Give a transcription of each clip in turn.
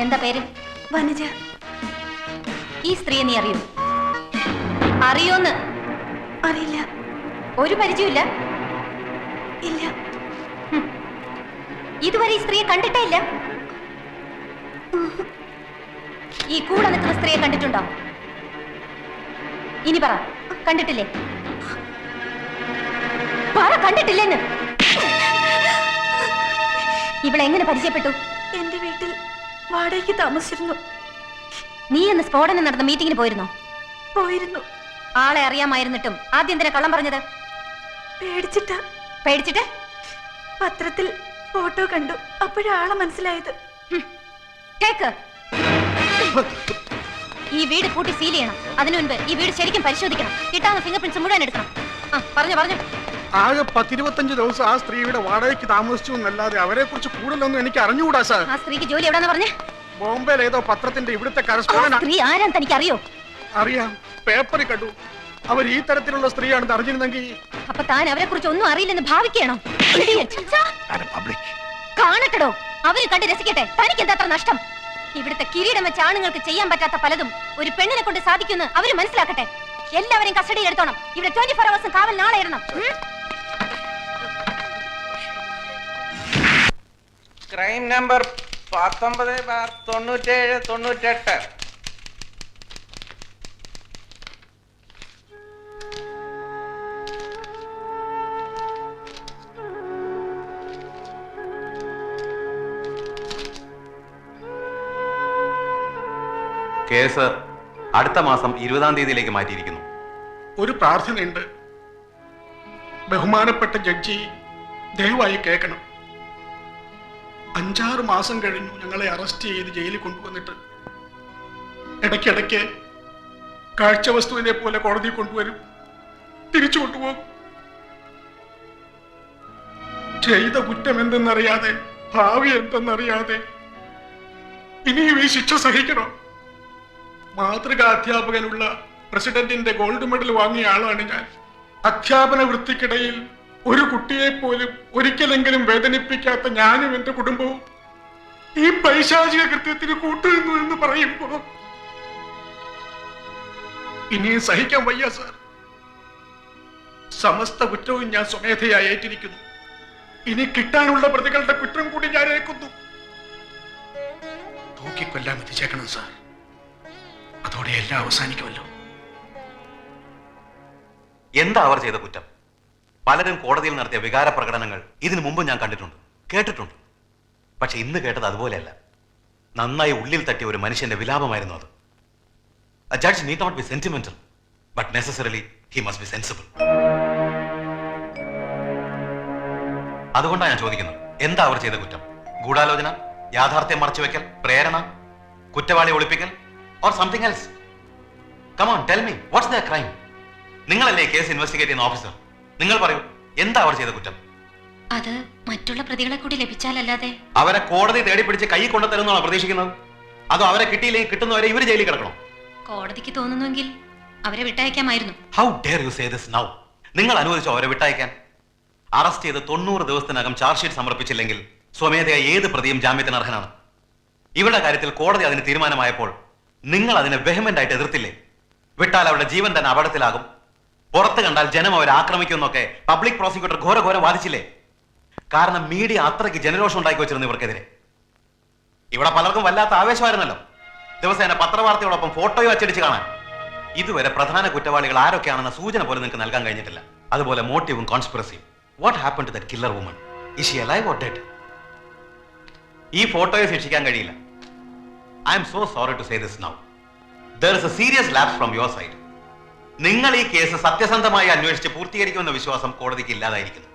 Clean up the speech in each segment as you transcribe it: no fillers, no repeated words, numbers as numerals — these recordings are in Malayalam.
എന്താ പേര്? വനജ. ഈ സ്ത്രീയെ നീ അറിയോ? അറിയോന്ന്? അറിയില്ല. ഒരു പരിചയമില്ല? ഇല്ല. ഇതുവരെ ഈ സ്ത്രീയെ കണ്ടിട്ടേ ഇല്ല? ഈ കൂടെ നിൽക്കുന്ന സ്ത്രീയെ കണ്ടിട്ടുണ്ടോ? ഇനി പറ, കണ്ടിട്ടില്ലേ? പറ, കണ്ടിട്ടില്ലെന്ന്. ഇവിടെ എങ്ങനെ പരിചയപ്പെട്ടു? എന്റെ വീട്ടിൽ വാടകയ്ക്ക് താമസിച്ചിരുന്നു. നീ എന്ന് സ്ഫോടനം നടന്ന മീറ്റിംഗിന് പോയിരുന്നോ? പോയിരുന്നു. ആളെ അറിയാമായിരുന്നിട്ടും ആദ്യം എന്തിനാ കള്ളം പറഞ്ഞത്? പേടിച്ചിട്ടാ. പേടിച്ചിട്ട്? പത്രത്തിൽ ഫോട്ടോ കണ്ടു, അപ്പോഴാളെ മനസ്സിലായത്. കേക്ക്, ഈ വീട് പൂട്ടി സീൽ ചെയ്യണം. അതിനു മുൻപ് ഈ വീട് ശരിക്കും പരിശോധിക്കണം. കിട്ടാവുന്ന ഫിംഗർ പ്രിന്റ്സ് മുഴുവൻ എടുക്കണം. പറഞ്ഞു. ആകെ 10-25 ദിവസം ആ സ്ത്രീയുടെ വാടകയ്ക്ക് താമസിച്ചു എന്നല്ലാതെ അവരെ കുറിച്ച് കൂടുതലൊന്നും എനിക്ക് അറിഞ്ഞുകൂടാ സാർ. ആ സ്ത്രീക്ക് ജോലി എവിടെയാണെന്ന് പറഞ്ഞേ? ബോംബെയിൽ ഏതോ പത്രത്തിന്റെ ഇവിടുത്തെ കറസ്പോണ്ടന്റ്. സ്ത്രീ ആരാന്ന് തനിക്ക് അറിയോ? അറിയാം, പേപ്പറിൽ കണ്ടു. അവർ ഈ തരത്തിലുള്ള സ്ത്രീയാണെന്ന് അറിഞ്ഞിരുന്നെങ്കിൽ. അപ്പൊ താൻ അവരെ കുറിച്ച് ഒന്നും അറിയില്ലെന്ന് ഭാവിക്കണോ? കാണട്ടടോ, അവര് കണ്ട് രസിക്കട്ടെ. തനിക്ക് എന്താ അത്ര നഷ്ടം? ഇവിടുത്തെ കിരീടം വെച്ച ആണുങ്ങൾക്ക് ചെയ്യാൻ പറ്റാത്ത പലതും ഒരു പെണ്ണിനെ കൊണ്ട് സാധിക്കുമെന്ന് അവര് മനസ്സിലാക്കട്ടെ. എല്ലാവരെയും കസ്റ്റഡിയിൽ എടുത്തോണം. ഇവിടെ 24 hours കാവൽ നാളെ ഇടണം. Crime number 19/97-98. കേസ് അടുത്ത മാസം 20-ാം തീയതിയിലേക്ക് മാറ്റിയിരിക്കുന്നു. ഒരു പ്രാർത്ഥനയുണ്ട്. ബഹുമാനപ്പെട്ട ജഡ്ജി, ദയവായി കേൾക്കണം. 5-6 മാസം കഴിഞ്ഞു ഞങ്ങളെ അറസ്റ്റ് ചെയ്ത് ജയിലിൽ കൊണ്ടുവന്നിട്ട്. ഇടയ്ക്കിടയ്ക്ക് കാഴ്ച വസ്തുവിനെ പോലെ കോടതി കൊണ്ടുവരും, തിരിച്ചു കൊണ്ടുപോകും. ചെയ്ത കുറ്റം എന്തെന്നറിയാതെ, ഭാവി എന്തെന്നറിയാതെ ഇനിയും ഈ ശിക്ഷ സഹിക്കണോ? മാതൃകാ അധ്യാപകനുള്ള പ്രസിഡന്റിന്റെ ഗോൾഡ് മെഡൽ വാങ്ങിയ ആളാണ് ഞാൻ. അധ്യാപന വൃത്തിക്കിടയിൽ ഒരു കുട്ടിയെ പോലും ഒരിക്കലെങ്കിലും വേദനിപ്പിക്കാത്ത ഞാനും എന്റെ കുടുംബവും ഈ പൈശാചിക കൃത്യത്തിന് കൂട്ടുനിന്നു എന്ന് പറയുമ്പോ ഇനിയും സഹിക്കാൻ വയ്യ സാർ. സമസ്ത കുറ്റവും ഞാൻ സ്വമേധയായി ഏറ്റിരിക്കുന്നു. ഇനി കിട്ടാനുള്ള പ്രതികളുടെ കുറ്റം കൂടി ഞാൻ ഏൽക്കുന്നു. തൂക്കിക്കൊല്ലാൻ എത്തിച്ചേക്കണം സാർ. അതോടെ എല്ലാം അവസാനിക്കുമല്ലോ. എന്താ അവർ ചെയ്ത കുറ്റം? പലരും കോടതിയിൽ നടത്തിയ വികാര പ്രകടനങ്ങൾ ഇതിനു മുമ്പ് ഞാൻ കണ്ടിട്ടുണ്ട്, കേട്ടിട്ടുണ്ട്. പക്ഷെ ഇന്ന് കേട്ടത് അതുപോലെയല്ല. നന്നായി ഉള്ളിൽ തട്ടിയ ഒരു മനുഷ്യന്റെ വിലാപമായിരുന്നു അത്. A judge need not be sentimental, but necessarily he must be sensible. അതുകൊണ്ടാണ് ഞാൻ ചോദിക്കുന്നത്, എന്താ അവർ ചെയ്ത കുറ്റം? ഗൂഢാലോചന, യാഥാർത്ഥ്യം മറച്ചുവെക്കൽ, പ്രേരണ, കുറ്റവാളി ഒളിപ്പിക്കൽ, or something else? Come on, tell me, what's their crime? നിങ്ങളല്ലേ കേസ് ഇൻവെസ്റ്റിഗേറ്റ് ചെയ്യുന്ന ഓഫീസർ. നിങ്ങൾ പറയൂ, എന്താ അവർ ചെയ്ത കുറ്റം? അത് മറ്റുള്ള പ്രതികളെ കൂടി ലഭിച്ചാലല്ലാതെ. അവരെ കോടതി തേടി പിടിച്ച് കൈ കൊണ്ടുതരുന്നതാണോ പ്രതീക്ഷിക്കുന്നത്? അതോ അവരെ കിട്ടിയില്ലെങ്കിൽ കിട്ടുന്നവരെ ഇവര് ജയിലിൽ കിടക്കണം? കോടതിക്ക് തോന്നുന്നുവെങ്കിൽ അവരെ വിട്ടയക്കാമായിരുന്നു. How dare you say this now? നിങ്ങൾ അനുവദിച്ചോ അവരെ വിട്ടയക്കാൻ? അറസ്റ്റ് ചെയ്ത് 90 ദിവസത്തിനകം ചാർജ് ഷീറ്റ് സമർപ്പിച്ചില്ലെങ്കിൽ സ്വമേധയാ ഏത് പ്രതിയും ജാമ്യത്തിന് അർഹനാണ്. ഇവരുടെ കാര്യത്തിൽ കോടതി അതിന് തീരുമാനമായപ്പോൾ നിങ്ങൾ അതിനെ വെഹമെന്റ് ആയിട്ട് എതിർത്തില്ലേ? വിട്ടാൽ അവരുടെ ജീവൻ തന്നെ അപകടത്തിലാകും, പുറത്ത് കണ്ടാൽ ജനം അവരെ ആക്രമിക്കുമെന്നൊക്കെ പബ്ലിക് പ്രോസിക്യൂട്ടർ ഘോരഘോരം വാദിച്ചില്ലേ? കാരണം മീഡിയ അത്രയ്ക്ക് ജനരോഷം ഉണ്ടാക്കി വെച്ചിരുന്നു ഇവർക്കെതിരെ. ഇവിടെ പലർക്കും വല്ലാത്ത ആവേശമായിരുന്നല്ലോ ദിവസേന പത്രവാർത്തയോടൊപ്പം ഫോട്ടോയോ അച്ചടിച്ച് കാണാൻ. ഇതുവരെ പ്രധാന കുറ്റവാളികൾ ആരൊക്കെയാണെന്ന സൂചന പോലും നിങ്ങൾക്ക് നൽകാൻ കഴിഞ്ഞിട്ടില്ല. അതുപോലെ മോട്ടീവും കോൺസ്പിറസിയും. What happen to that killer woman? Is she alive or dead? ഈ ഫോട്ടോയെ ശിക്ഷിക്കാൻ കഴിയില്ല. I'm so sorry to say this now. There is a serious lapse from your side. നിങ്ങൾ ഈ കേസ് സത്യസന്ധമായി അന്വേഷിച്ച് പൂർത്തീകരിക്കുമെന്ന വിശ്വാസം കോടതിക്ക് ഇല്ലാതായിരിക്കുന്നു.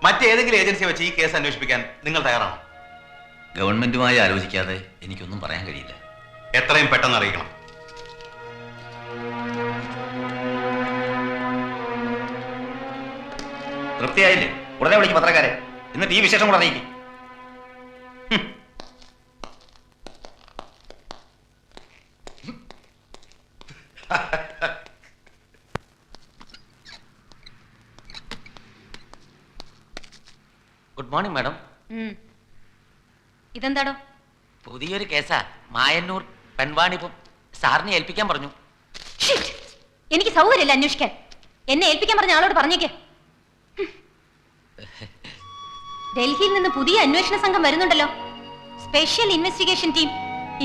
മറ്റേതെങ്കിലും ഏജൻസിയെ വെച്ച് ഈ കേസ് അന്വേഷിപ്പിക്കാൻ നിങ്ങൾ തയ്യാറാണോ? ഗവൺമെന്റുമായി ആലോചിക്കാതെ എനിക്കൊന്നും പറയാൻ കഴിയില്ല. എത്രയും പെട്ടെന്ന് അറിയിക്കണം. തൃപ്തിയായില്ലേ? ഉടനെ വിളിക്കും പത്രക്കാരെ, എന്നിട്ട് ഈ വിശേഷം കൂടെ അറിയിക്കും. Good morning madam. ഇതെന്താടോ? പുതിയൊരു കേസാ. മായന്നൂർ പെൺവാണിപ്പം സാറിനെ ഏൽപ്പിക്കാൻ പറഞ്ഞു. Shit! എനിക്ക് സൗകര്യമില്ല അന്വേഷിക്കാൻ. എന്നെ ഏൽപ്പിക്കാൻ പറഞ്ഞ ആളോട് പറഞ്ഞേക്ക്. ഡൽഹിയിൽ നിന്ന് പുതിയ അന്വേഷണ സംഘം വരുന്നുണ്ടല്ലോ, സ്പെഷ്യൽ ഇൻവെസ്റ്റിഗേഷൻ ടീം.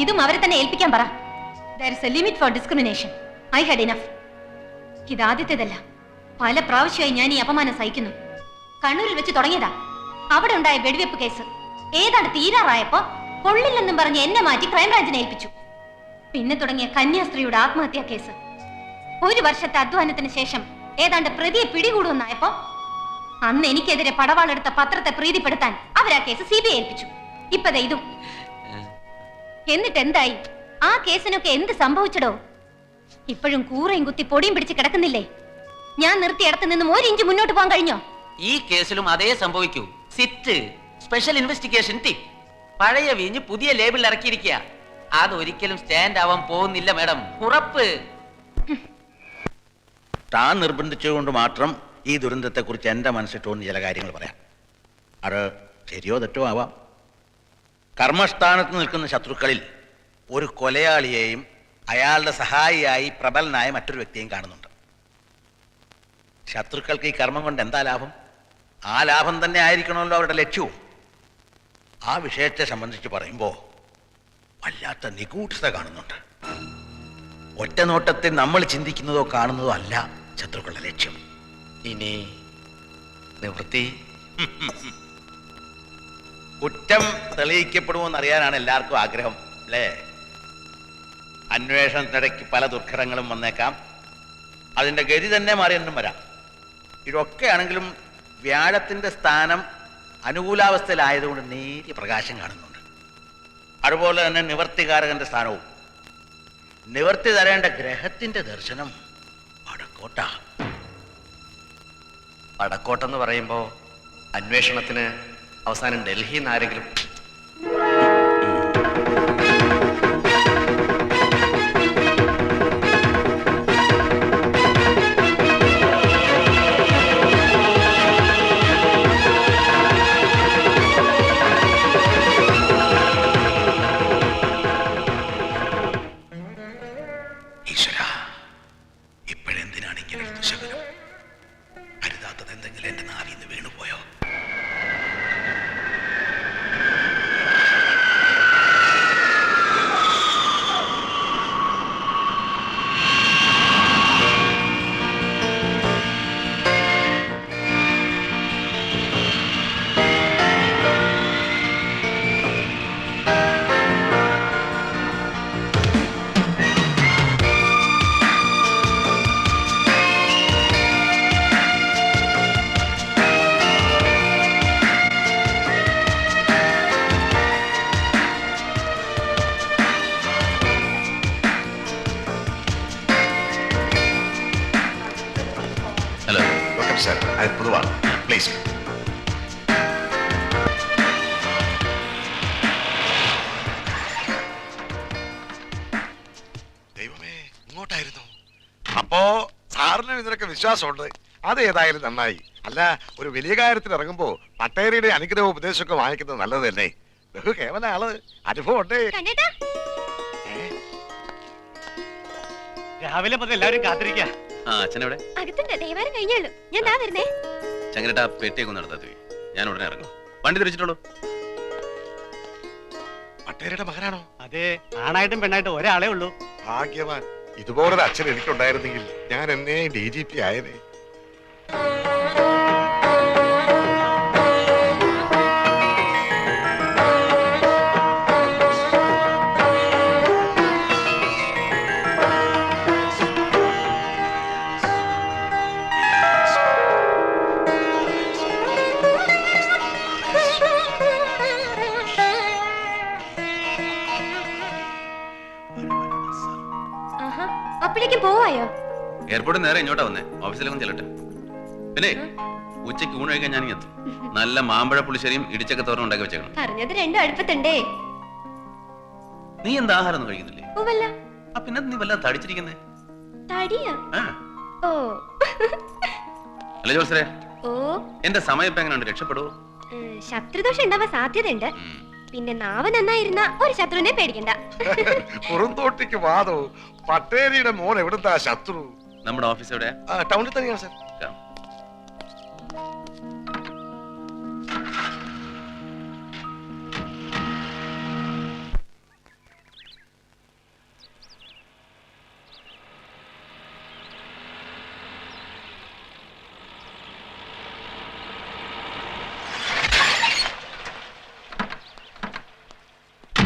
ഇതും അവരെ തന്നെ ഏൽപ്പിക്കാൻ പറ. There is a limit for discrimination. I had enough. ഇതാദ്യത്തേതല്ല, പല പ്രാവശ്യമായി ഞാൻ ഈ അപമാനം സഹിക്കുന്നു. കണ്ണൂരിൽ വെച്ച് തുടങ്ങിയതാ. അവിടെ ഉണ്ടായ വെടിവെപ്പ് കേസ് ഏതാണ്ട് തീരാറായപ്പോ കൊള്ളില്ലെന്നും പറഞ്ഞ് എന്നെ മാറ്റി ക്രൈംബ്രാഞ്ചിനെ ഏൽപ്പിച്ചു. പിന്നെ തുടങ്ങിയ കന്യാസ്ത്രീയുടെ ആത്മഹത്യാ കേസ്. 1 വർഷത്തെ അധ്വാനത്തിന് ശേഷം ഏതാണ്ട് പ്രതിയെ പിടികൂടുമെന്നായപ്പോ അന്ന് എനിക്കെതിരെ പടവാളെടുത്ത പത്രത്തെ പ്രീതിപ്പെടുത്താൻ അവരാ കേസ് CBI ഏൽപ്പിച്ചു. ഇപ്പതേ ഇതും. എന്നിട്ട് എന്തായി? ആ കേസിനൊക്കെ എന്ത് സംഭവിച്ചടോ? ഇപ്പോഴും കൂറയും കുത്തി പൊടിയും പിടിച്ച് കിടക്കുന്നില്ലേ? ഞാൻ നിർത്തിയിടത്ത് നിന്നും 1 ഇഞ്ച് മുന്നോട്ട് പോകാൻ കഴിഞ്ഞോ? ഈ കേസിലും അതേ സംഭവിക്കൂ. SIT, special investigation team. പഴയ വീഞ്ഞ് പുതിയ ലേബിൾ ഇറക്കിയിരിക്കുക. അതൊരിക്കലും സ്റ്റാൻഡ് ആവാൻ പോകുന്നില്ല മാഡം, ഉറപ്പ്. താൻ നിർബന്ധിച്ചുകൊണ്ട് മാത്രം ഈ ദുരന്തത്തെക്കുറിച്ച് എൻ്റെ മനസ്സിൽ തോന്നുന്ന ചില കാര്യങ്ങൾ പറയാം. അത് ശരിയോ തെറ്റോ ആവാം. കർമ്മസ്ഥാനത്ത് നിൽക്കുന്ന ശത്രുക്കളിൽ ഒരു കൊലയാളിയെയും അയാളുടെ സഹായിയായി പ്രബലനായ മറ്റൊരു വ്യക്തിയെയും കാണുന്നുണ്ട്. ശത്രുക്കൾക്ക് ഈ കർമ്മം കൊണ്ട് എന്താ ലാഭം? ആ ലാഭം തന്നെ ആയിരിക്കണമല്ലോ അവരുടെ ലക്ഷ്യവും. ആ വിഷയത്തെ സംബന്ധിച്ച് പറയുമ്പോൾ വല്ലാത്ത നിഗൂഢത കാണുന്നുണ്ട്. ഒറ്റ നോട്ടത്തിൽ നമ്മൾ ചിന്തിക്കുന്നതോ കാണുന്നതോ അല്ല ശത്രുക്കളുടെ ലക്ഷ്യം. ഇനി നിവൃത്തി? കുറ്റം തെളിയിക്കപ്പെടുമോന്ന് അറിയാനാണ് എല്ലാവർക്കും ആഗ്രഹം, അല്ലേ? അന്വേഷണത്തിനിടയ്ക്ക് പല ദുർഘടങ്ങളും വന്നേക്കാം. അതിൻ്റെ ഗതി തന്നെ മാറിയെന്നും വരാം. ഇതൊക്കെ ആണെങ്കിലും വ്യാഴത്തിൻ്റെ സ്ഥാനം അനുകൂലാവസ്ഥയിലായതുകൊണ്ട് നേരിയ പ്രകാശം കാണുന്നുണ്ട്. അതുപോലെ തന്നെ നിവർത്തികാരകന്റെ സ്ഥാനവും. നിവർത്തി തരേണ്ട ഗ്രഹത്തിന്റെ ദർശനം വടക്കോട്ട. വടക്കോട്ടെന്ന് പറയുമ്പോൾ അന്വേഷണത്തിന് അവസാനം ഡൽഹിയിൽ നിന്ന് ആരെങ്കിലും? ഈശ്വര, ഇപ്പോഴെന്തിനാണ് ഇങ്ങനെ ഒരു ദുശകനം? അരുതാത്തത് എന്തെങ്കിലും എന്റെ നാവിൽ നിന്ന് വീണുപോയോ? ഹലോ. സർ, അത് പൊതുവാണ്. പ്ലീസ്. ദൈവമേ, ഇങ്ങോട്ടായിരുന്നു. അപ്പോ സാറിനും ഇതിനൊക്കെ വിശ്വാസമുണ്ട്. അത് ഏതായാലും നന്നായി. അല്ല, ഒരു വലിയ കാര്യത്തിൽ ഇറങ്ങുമ്പോ പട്ടേരിയുടെ അനുഗ്രഹ ഉപദേശമൊക്കെ വാങ്ങിക്കുന്നത് നല്ലത് തന്നെ. ബഹു കേവല ആള്, അനുഭവം ഉണ്ട്. രാവിലെ മുതൽ എല്ലാവരും കാത്തിരിക്കാ. അച്ഛനെവിടെ? അകത്തുണ്ട്, ദൈവാരം കഴിഞ്ഞുള്ളൂ. ഞാൻ ദാ വരുന്നേ. ചങ്ങരട്ടാ, പെട്ടിയൊക്കെ നടത്താത്ത ഞാൻ ഉടനെ ഇറങ്ങും. വണ്ടി തിരിച്ചിട്ടുള്ളൂ. പട്ടേരിയുടെ മകനാണോ? അതെ, ആണായിട്ടും പെണ്ണായിട്ടും ഒരാളെ ഉള്ളൂ. ഭാഗ്യവാൻ. ഇതുപോലൊരു അച്ഛൻ എനിക്കുണ്ടായിരുന്നെങ്കിൽ ഞാൻ എന്നെ DGP ആയതേ. അപ്പോഴേക്കും പോവായോ? എയർപോർട്ടിൽ നേരെ ഇങ്ങോട്ടാ വന്നേ. ഓഫീസിലേക്കും ചെല്ലട്ടെ. പിന്നെ ഉച്ചയ്ക്ക് ഊണ് കഴിക്കാൻ ഞാൻ എത്തും. നല്ല മാമ്പഴ പുളിശ്ശേരിയും ഇടിച്ചക്ക തോരനും ഉണ്ടാക്കി വെച്ചേക്കണം. പറഞ്ഞത് രണ്ടും അടുപ്പത്തുണ്ടേ. നീ എന്താ ആഹാരം ഒന്നും കഴിക്കുന്നില്ലേ? ഉവ്വല്ല. പിന്നെ നീ വല്ല തടിച്ചിരിക്കുന്നേ? തടിയാ? ഓ. അല്ല ജോത്സരേ, ഓ, എന്റെ സമയം ഇപ്പൊ എങ്ങനെയുണ്ട്? രക്ഷപ്പെടുവോ? ശത്രുദോഷം ഉണ്ടാവാൻ സാധ്യതയുണ്ട്. പിന്നെ നാവ് നന്നായിരുന്ന ഒരു ശത്രുവിനെ പേടിക്കണ്ട. പുറന്തോട്ടിക്ക് വാദോ പട്ടേരിയുടെ മോൻ എവിടുത്താ ശത്രു? നമ്മുടെ ഓഫീസ് എവിടെയാ? ടൗണിൽ തന്നെയാണ് സാർ.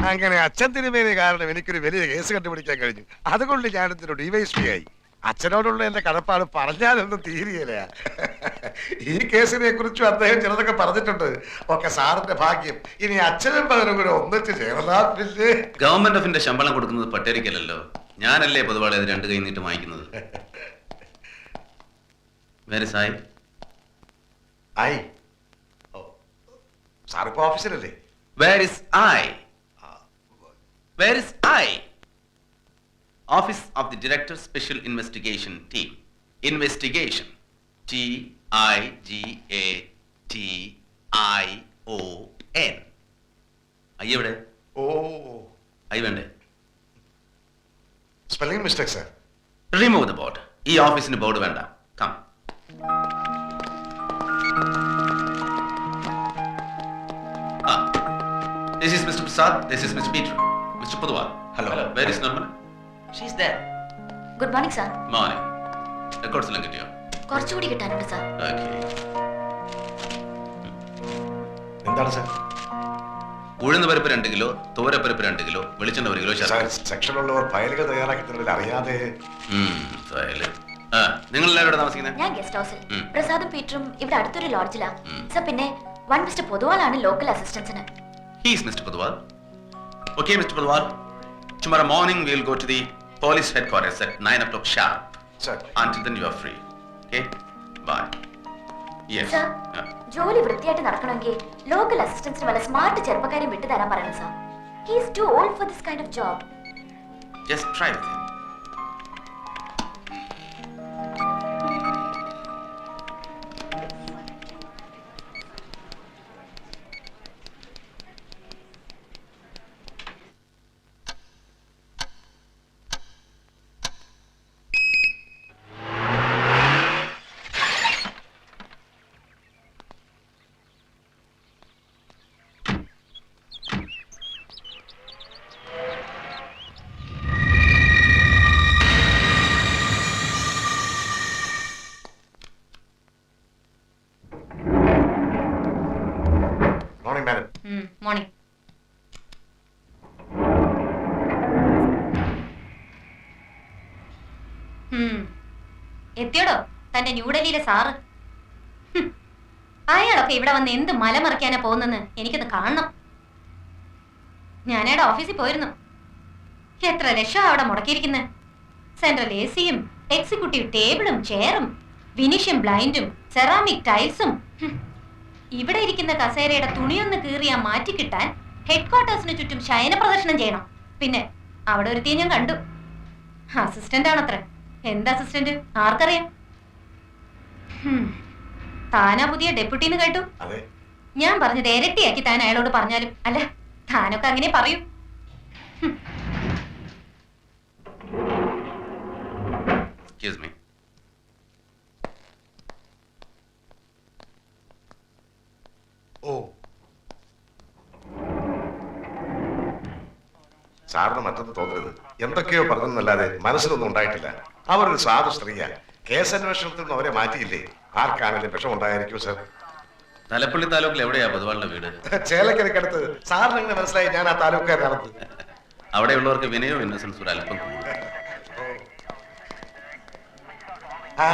അങ്ങനെ അച്ഛൻ തിരുമേനി കാരണം എനിക്കൊരു വലിയ കേസ് കണ്ടുപിടിക്കാൻ കഴിഞ്ഞു. അതുകൊണ്ട് ഞാനിതിന് ഡിവൈഎസ്പി ആയി. അച്ഛനോടുള്ള എന്റെ കടപ്പാട് പറഞ്ഞാലൊന്നും തീരുകയില്ല. ഈ കേസിനെ കുറിച്ചും അദ്ദേഹം ചിലതൊക്കെ പറഞ്ഞിട്ടുണ്ട്. ഒക്കെ സാറിന്റെ ഭാഗ്യം. ഇനി അച്ഛനും പകരം കൂടെ ഒന്നിച്ച് ചേർന്നാപ്പില്ലേ. ഗവൺമെന്റ് ഓഫിന്റെ ശമ്പളം കൊടുക്കുന്നത് പട്ടേരിക്കല്ലോ, ഞാനല്ലേ പൊതുവാളെ അത് 2 കൈ നീട്ട് വാങ്ങിക്കുന്നത്. വേറെ സായി ആയി സാറിപ്പോ ഓഫീസിലല്ലേ? Where is I? Where is I? Office of the Director Special Investigation Team. Investigation. TIGATION. I എവിടെ? ഓ, ഐ വേണ്ടേ? Spelling mistake sir. Remove the board. ഈ ഓഫീസിന് ബോർഡ് വേണ്ട. Come. This is Mr. Prasad. This is Mr. Peter. Mr. Pudwal. Hello. Where is Norman? She's there. Good morning sir. Morning. Records എല്ലാം കിട്ടിയോ? കുറച്ചുകൂടി കിട്ടാനുണ്ട് സാർ. Okay. എന്താണ് സാർ? ഉഴുന്ന് പരിപ്പ് 2 കിലോ, തോരപ്പരിപ്പ് 2 കിലോ, വെളിച്ചെണ്ണ 1 കിലോ. സെക്ഷനുള്ളവർ ഫയലുകൾ തയ്യാറാക്കുന്നതിൽ അറിയാതെ. ഫയല്. നിങ്ങൾ എല്ലാവരും ഇവിടെ താമസിക്കുന്നത്? ഞാൻ ഗസ്റ്റ് ഹൗസിൽ. പ്രസാദും പീറ്ററും ഇവിടെ അടുത്തൊരു ലോഡ്ജിലാ. സാർ പിന്നെ വൺ മിസ്റ്റർ പൊതുവാളാണ് ലോക്കൽ അസിസ്റ്റൻസിന്. He is Mr. Pudwal. Okay, Mr. Pudwal. Tomorrow morning we will go to the police headquarters at 9 o'clock sharp. Sir. Until then you are free. Okay? Bye. Yes. Sir ജോലി വൃത്തിയായിട്ട് നടക്കണമെങ്കിൽ ലോക്കൽ അസിസ്റ്റൻസിന് വല്ല സ്മാർട്ട് ചെറുപ്പക്കാരെയും വിട്ടു തരാൻ പറയണം sir. He is too old for this kind of job. Just try with him. Morning madam. Morning. എത്തിയോടോ തന്റെ ന്യൂഡൽഹിയിലെ സാറ്? അയാളൊക്കെ ഇവിടെ വന്ന് എന്ത് മലമറിക്കാനാ പോകുന്നെന്ന് എനിക്കൊന്ന് കാണണം. ഞാനവിടെ ഓഫീസിൽ പോയിരുന്നു. എത്ര ലക്ഷം അവിടെ മുടക്കിയിരിക്കുന്നത്. സെൻട്രൽ AC-യും എക്സിക്യൂട്ടീവ് ടേബിളും ചെയറും വിനീഷ്യൻ ബ്ലൈൻഡും സെറാമിക് ടൈൽസും. ഇവിടെ ഇരിക്കുന്ന കസേരയുടെ തുണിയൊന്ന് കീറിയാ മാറ്റിക്കിട്ടാൻ ഹെഡ്ക്വാർട്ടേഴ്സിന് ചുറ്റും ശയന പ്രദർശനം ചെയ്യണം. പിന്നെ അവിടെ ഒരുത്തിയെ ഞാൻ കണ്ടു. അസിസ്റ്റന്റ് ആണത്ര. എന്ത് അസിസ്റ്റന്റ് ആർക്കറിയാം? താനാ പുതിയ ഡെപ്യൂട്ടിന്ന് കേട്ടു. ഞാൻ പറഞ്ഞത് ഇരട്ടിയാക്കി താൻ അയാളോട് പറഞ്ഞാലും. അല്ല, താനൊക്കെ അങ്ങനെ പറയൂ. Excuse me. ഓ, സാറിന് മറ്റൊന്ന് തോന്നരുത്. എന്തൊക്കെയോ പറഞ്ഞെന്നല്ലാതെ മനസ്സിലൊന്നും ഉണ്ടായിട്ടില്ല. അവരൊരു സാധു സ്ത്രീയാ. കേസ് അന്വേഷണത്തിൽ നിന്ന് അവരെ മാറ്റിയില്ലേ? ആർക്കാണെങ്കിലും വിഷമുണ്ടായിരിക്കും സാർ. തലപ്പള്ളി താലൂക്കിൽ എവിടെയാ പൊതുവാളുടെ വീട്? ചേലക്കരക്കടുത്ത്. സാറിന് എങ്ങനെ മനസ്സിലായി ഞാൻ ആ താലൂക്കുകാരനാണെന്ന്? അവിടെയുള്ളവർക്ക് വിനയോ ഇന്നസെൻസ് ഒരു അല്പം കൂടുതൽ. ആ